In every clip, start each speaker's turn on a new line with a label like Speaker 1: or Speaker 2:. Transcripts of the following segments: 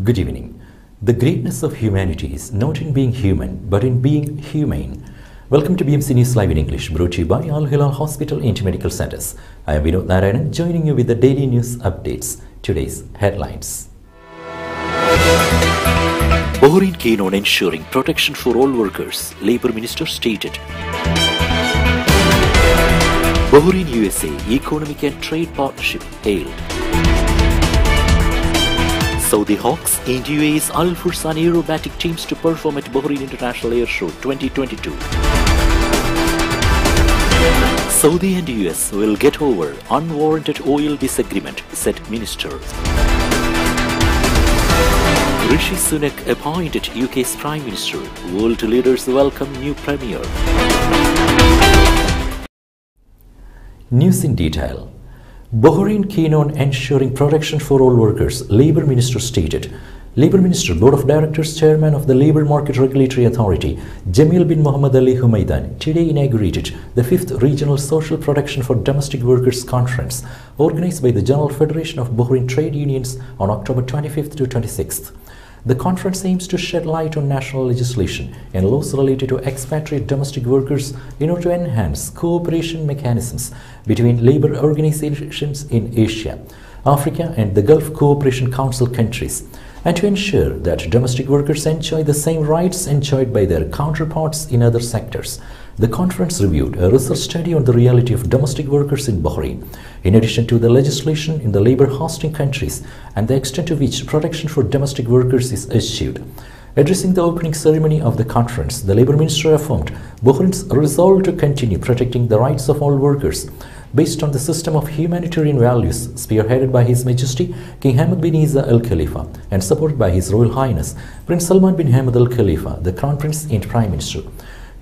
Speaker 1: Good evening. The greatness of humanity is not in being human, but in being humane. Welcome to BMC News Live in English, brought to you by Al Hilal Hospital and Medical Centers. I am Vinod Narayanan, joining you with the daily news updates. Today's headlines.
Speaker 2: Bahrain keen on ensuring protection for all workers, Labour Minister stated. Bahrain-USA Economic and Trade Partnership hailed. Saudi Hawks and UAE's Al Fursan aerobatic teams to perform at Bahrain International Air Show 2022. Saudi and US will get over unwarranted oil disagreement, said Minister. Rishi Sunak appointed UK's Prime Minister. World leaders welcome new Premier.
Speaker 1: News in detail. Bahrain keen on ensuring protection for all workers, Labour Minister stated. Labour Minister, Board of Directors Chairman of the Labour Market Regulatory Authority, Jamil bin Mohammed Ali Humaidan, today inaugurated the 5th Regional Social Protection for Domestic Workers Conference, organized by the General Federation of Bahrain Trade Unions on October 25th to 26th. The conference aims to shed light on national legislation and laws related to expatriate domestic workers in order to enhance cooperation mechanisms between labour organizations in Asia, Africa and the Gulf Cooperation Council countries, and to ensure that domestic workers enjoy the same rights enjoyed by their counterparts in other sectors. The conference reviewed a research study on the reality of domestic workers in Bahrain, in addition to the legislation in the labour hosting countries and the extent to which protection for domestic workers is achieved. Addressing the opening ceremony of the conference, the Labour Minister affirmed Bahrain's resolve to continue protecting the rights of all workers based on the system of humanitarian values spearheaded by His Majesty King Hamad bin Isa Al Khalifa and supported by His Royal Highness Prince Salman bin Hamad Al Khalifa, the Crown Prince and Prime Minister.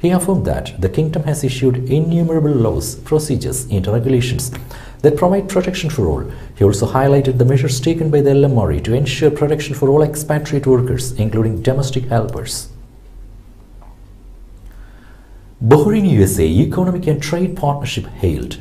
Speaker 1: He affirmed that the kingdom has issued innumerable laws, procedures and regulations that provide protection for all. He also highlighted the measures taken by the LMRE to ensure protection for all expatriate workers, including domestic helpers. Bahrain-USA Economic and Trade Partnership hailed.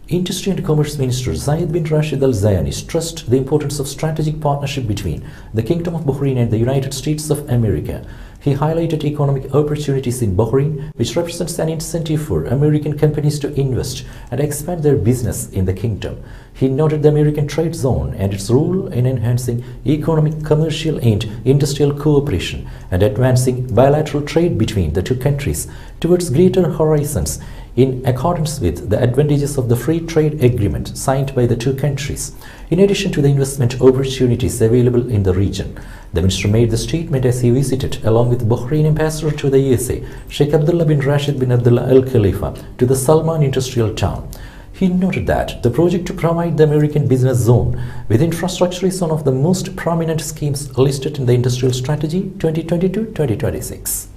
Speaker 1: Industry and Commerce Minister Zayed bin Rashid Al Zayani stressed the importance of strategic partnership between the Kingdom of Bahrain and the United States of America. He highlighted economic opportunities in Bahrain, which represents an incentive for American companies to invest and expand their business in the kingdom. He noted the American trade zone and its role in enhancing economic, commercial and industrial cooperation and advancing bilateral trade between the two countries towards greater horizons in accordance with the advantages of the free trade agreement signed by the two countries, in addition to the investment opportunities available in the region. The minister made the statement as he visited, along with Bahrain ambassador to the USA, Sheikh Abdullah bin Rashid bin Abdullah Al Khalifa, to the Salman industrial town. He noted that the project to provide the American business zone with infrastructure is one of the most prominent schemes listed in the Industrial Strategy 2022-2026.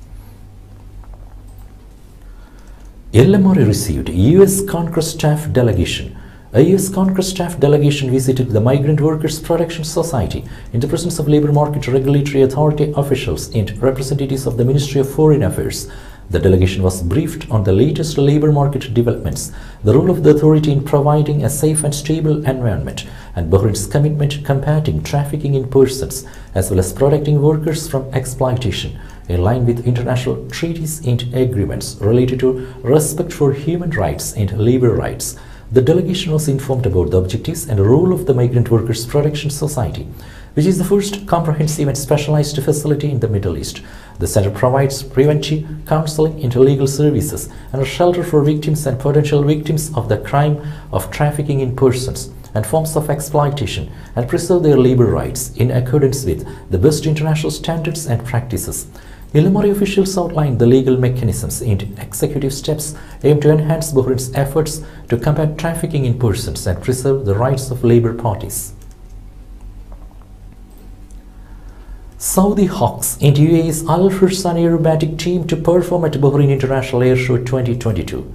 Speaker 1: LMRE received U.S. Congress staff delegation. A U.S. Congress staff delegation visited the Migrant Workers Protection Society in the presence of Labour Market Regulatory Authority officials and representatives of the Ministry of Foreign Affairs. The delegation was briefed on the latest labour market developments, the role of the authority in providing a safe and stable environment, and Bahrain's commitment to combating trafficking in persons, as well as protecting workers from exploitation, in line with international treaties and agreements related to respect for human rights and labour rights. The delegation was informed about the objectives and role of the Migrant Workers Protection Society, which is the first comprehensive and specialized facility in the Middle East. The center provides preventive, counseling, and legal services and a shelter for victims and potential victims of the crime of trafficking in persons and forms of exploitation, and preserve their labor rights in accordance with the best international standards and practices. LMRE officials outlined the legal mechanisms and executive steps aimed to enhance Bahrain's efforts to combat trafficking in persons and preserve the rights of labor parties. Saudi Hawks and UAE's Al Fursan aerobatic team to perform at Bahrain International Air Show 2022.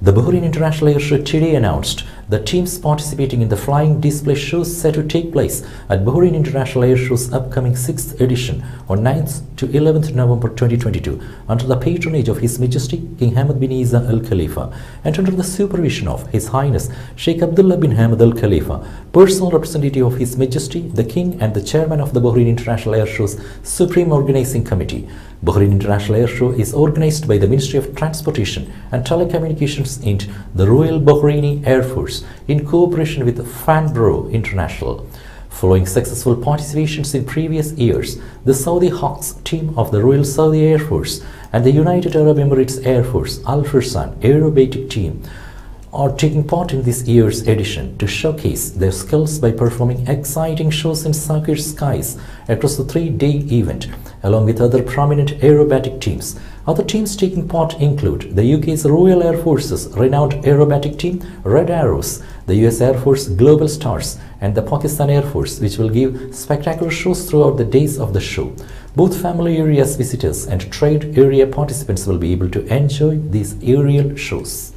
Speaker 1: The Bahrain International Air Show today announced the teams participating in the flying display shows set to take place at Bahrain International Air Show's upcoming 6th edition on 9th to 11th November 2022 under the patronage of His Majesty King Hamad bin Isa Al Khalifa and under the supervision of His Highness Sheikh Abdullah bin Hamad Al Khalifa, personal representative of His Majesty the King and the chairman of the Bahrain International Air Show's Supreme Organizing Committee. Bahrain International Air Show is organized by the Ministry of Transportation and Telecommunications and the Royal Bahraini Air Force in cooperation with Fanbro International. Following successful participations in previous years, the Saudi Hawks team of the Royal Saudi Air Force and the United Arab Emirates Air Force Al Fursan Aerobatic team are taking part in this year's edition to showcase their skills by performing exciting shows in Sakir skies across the 3-day event, along with other prominent aerobatic teams. Other teams taking part include the UK's Royal Air Force's renowned aerobatic team Red Arrows, the US Air Force Global Stars, and the Pakistan Air Force, which will give spectacular shows throughout the days of the show. Both family areas visitors and trade area participants will be able to enjoy these aerial shows.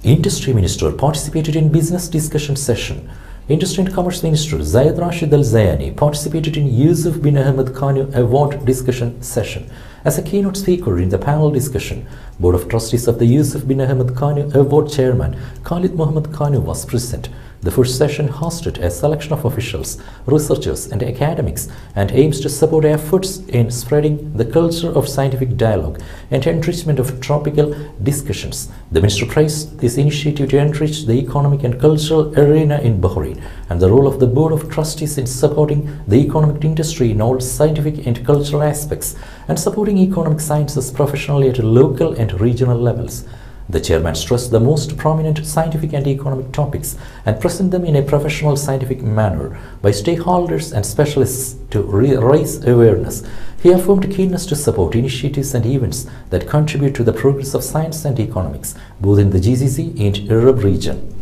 Speaker 1: Industry Minister participated in business discussion session. Industry and Commerce Minister Zayed Rashid Al Zayani participated in Yusuf bin Ahmed Kanu Award discussion session. As a keynote speaker in the panel discussion, Board of Trustees of the Yusuf bin Ahmed Kanu Award Chairman Khalid Mohammed Kanu was present. The first session hosted a selection of officials, researchers and academics and aims to support efforts in spreading the culture of scientific dialogue and enrichment of topical discussions. The Minister praised this initiative to enrich the economic and cultural arena in Bahrain and the role of the Board of Trustees in supporting the economic industry in all scientific and cultural aspects and supporting economic sciences professionally at local and regional levels. The chairman stressed the most prominent scientific and economic topics and present them in a professional scientific manner by stakeholders and specialists to raise awareness. He affirmed keenness to support initiatives and events that contribute to the progress of science and economics, both in the GCC and Arab region.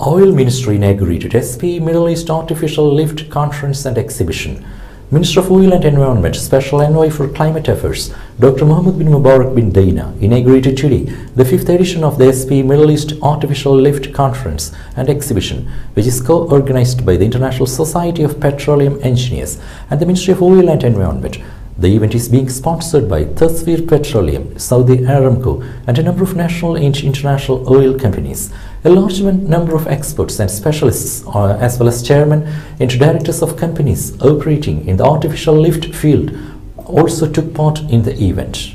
Speaker 1: Oil Ministry inaugurated SP Middle East Artificial Lift Conference and Exhibition. Minister of Oil and Environment, Special Envoy for Climate Affairs, Dr. Mohammed bin Mubarak bin Daina, inaugurated today the 5th edition of the SP Middle East Artificial Lift Conference and Exhibition, which is co-organized by the International Society of Petroleum Engineers and the Ministry of Oil and Environment. The event is being sponsored by Tasvir Petroleum, Saudi Aramco, and a number of national and international oil companies. A large number of experts and specialists, as well as chairmen and directors of companies operating in the artificial lift field, also took part in the event.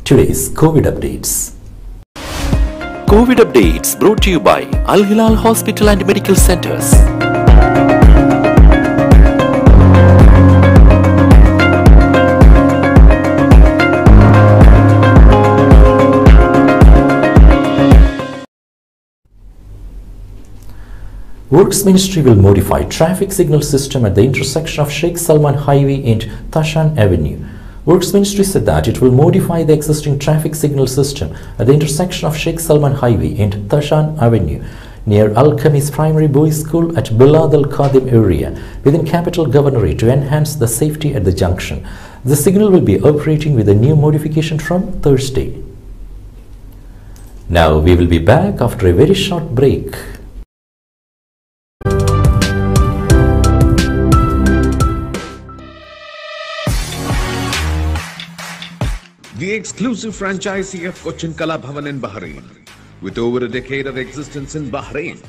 Speaker 1: Today's COVID updates.
Speaker 2: COVID updates brought to you by Al Hilal Hospital and Medical Centers.
Speaker 1: Works Ministry will modify traffic signal system at the intersection of Sheikh Salman Highway and Tashan Avenue. Works Ministry said that it will modify the existing traffic signal system at the intersection of Sheikh Salman Highway and Tashan Avenue near Al-Khamis Primary Boys School at Bilad Al-Qadim area within Capital Governorate to enhance the safety at the junction. The signal will be operating with a new modification from Thursday. Now we will be back after a very short break.
Speaker 3: The exclusive franchisee of Cochin Kala Bhavan in Bahrain. With over a decade of existence in Bahrain,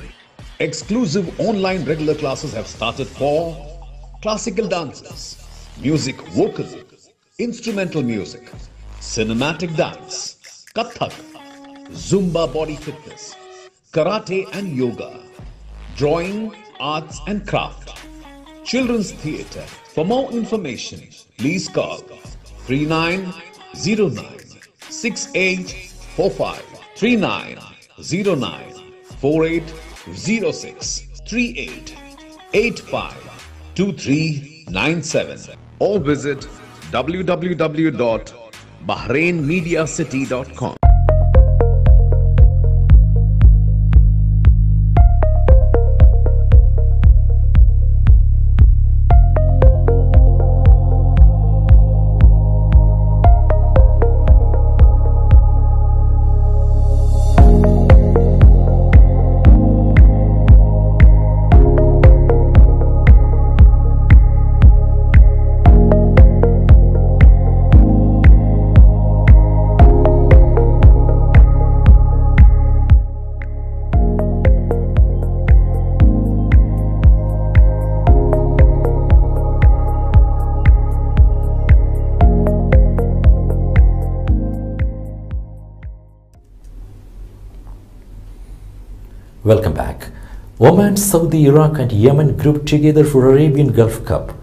Speaker 3: exclusive online regular classes have started for classical dances, music vocal, instrumental music, cinematic dance, Kathak, Zumba body fitness, karate and yoga, drawing, arts and craft, children's theatre. For more information, please call 3909 6845 3909 4806 3885 2397 or visit www.bahrainmediacity.com.
Speaker 1: Welcome back. Oman, Saudi, Iraq and Yemen grouped together for Arabian Gulf Cup.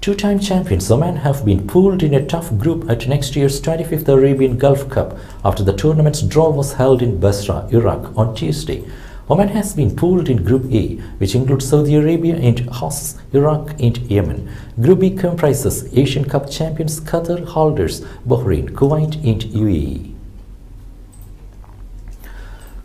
Speaker 1: Two-time champions Oman have been pooled in a tough group at next year's 25th Arabian Gulf Cup after the tournament's draw was held in Basra, Iraq on Tuesday. Oman has been pooled in Group A, which includes Saudi Arabia and hosts Iraq and Yemen. Group B comprises Asian Cup champions Qatar holders Bahrain, Kuwait and UAE.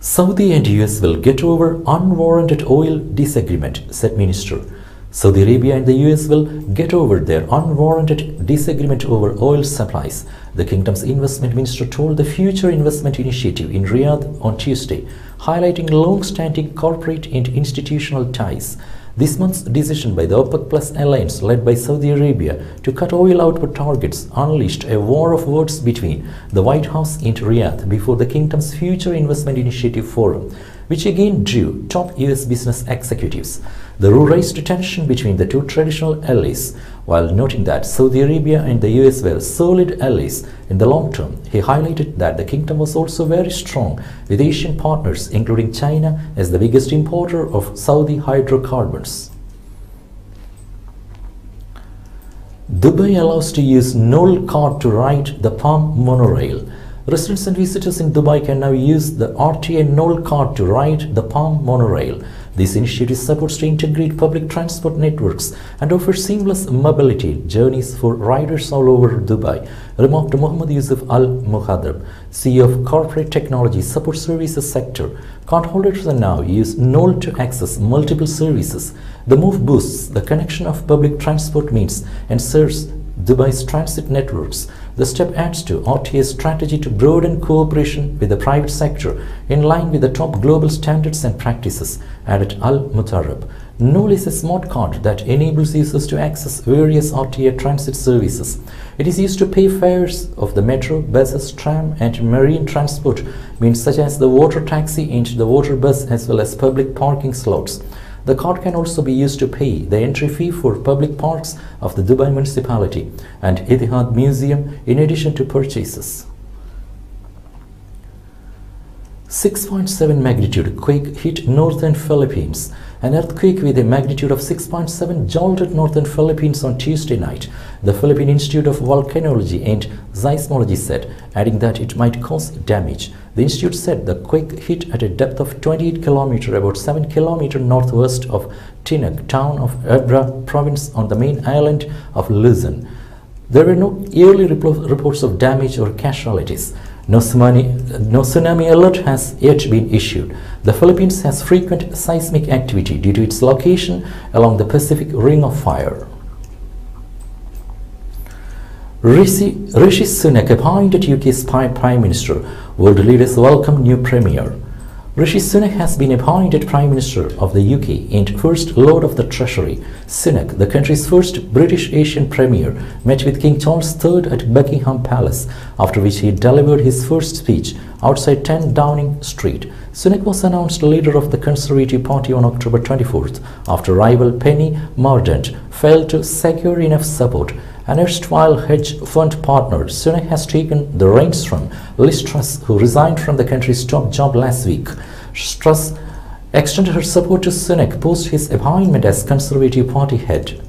Speaker 1: Saudi and US will get over unwarranted oil disagreement, said Minister. Saudi Arabia and the US will get over their unwarranted disagreement over oil supplies, the kingdom's investment minister told the Future Investment Initiative in Riyadh on Tuesday, highlighting long-standing corporate and institutional ties. This month's decision by the OPEC Plus alliance led by Saudi Arabia to cut oil output targets unleashed a war of words between the White House and Riyadh before the kingdom's Future Investment Initiative Forum, which again drew top US business executives. The row raised tension between the two traditional allies, while noting that Saudi Arabia and the US were solid allies in the long term. He highlighted that the kingdom was also very strong with Asian partners, including China as the biggest importer of Saudi hydrocarbons. Dubai allows to use Knoll card to ride the Palm monorail. Residents and visitors in Dubai can now use the RTA Knoll card to ride the Palm monorail. This initiative supports to integrate public transport networks and offer seamless mobility journeys for riders all over Dubai, remarked Mohammed Yusuf Al Muhadab, CEO of Corporate Technology Support Services Sector. Cardholders can now use Knoll to access multiple services. The move boosts the connection of public transport means and serves Dubai's transit networks. The step adds to RTA's strategy to broaden cooperation with the private sector in line with the top global standards and practices, added Al-Mutarrab. Knoll is a smart card that enables users to access various RTA transit services. It is used to pay fares of the metro, buses, tram and marine transport means such as the water taxi and the water bus as well as public parking slots. The card can also be used to pay the entry fee for public parks of the Dubai municipality and Etihad Museum in addition to purchases. 6.7 magnitude quake hit northern Philippines. An earthquake with a magnitude of 6.7 jolted northern Philippines on Tuesday night, the Philippine Institute of Volcanology and Seismology said, adding that it might cause damage. The institute said the quake hit at a depth of 28 km, about 7 km northwest of Tinag, town of Abra province on the main island of Luzon. There were no early reports of damage or casualties. No tsunami alert has yet been issued. The Philippines has frequent seismic activity due to its location along the Pacific Ring of Fire. Rishi Sunak appointed UK's Prime Minister. World leaders welcome new Premier. Rishi Sunak has been appointed Prime Minister of the UK and First Lord of the Treasury. Sunak, the country's first British Asian Premier, met with King Charles III at Buckingham Palace, after which he delivered his first speech outside 10 Downing Street. Sunak was announced leader of the Conservative Party on October 24th, after rival Penny Mordaunt failed to secure enough support. An erstwhile hedge fund partner, Sunak has taken the reins from Liz Truss, who resigned from the country's top job last week. Truss extended her support to Sunak post his appointment as Conservative Party head.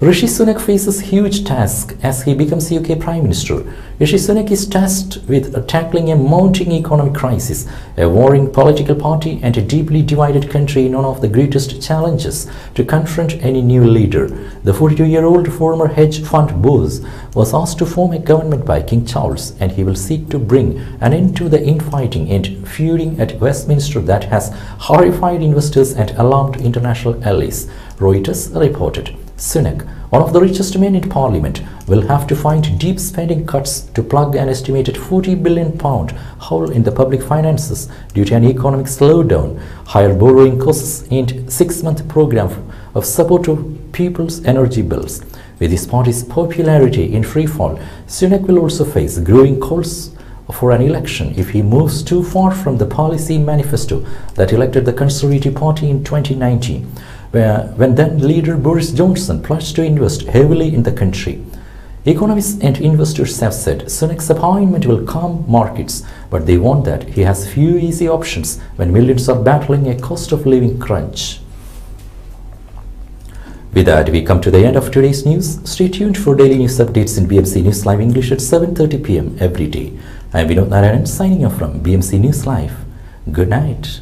Speaker 1: Rishi Sunak faces huge task as he becomes UK Prime Minister. Rishi Sunak is tasked with tackling a mounting economic crisis, a warring political party and a deeply divided country in one of the greatest challenges to confront any new leader. The 42-year-old former hedge fund boss was asked to form a government by King Charles, and he will seek to bring an end to the infighting and feuding at Westminster that has horrified investors and alarmed international allies, Reuters reported. Sunak, one of the richest men in Parliament, will have to find deep spending cuts to plug an estimated £40 billion hole in the public finances due to an economic slowdown, higher borrowing costs and 6-month program of support to people's energy bills. With his party's popularity in freefall, Sunak will also face growing calls for an election if he moves too far from the policy manifesto that elected the Conservative Party in 2019. When then leader Boris Johnson pledged to invest heavily in the country. Economists and investors have said Sunak's appointment will calm markets, but they warn that he has few easy options when millions are battling a cost of living crunch. With that, we come to the end of today's news. Stay tuned for daily news updates in BMC News Live English at 7:30 p.m. every day. I am Vinod Narayanan signing off from BMC News Live. Good night.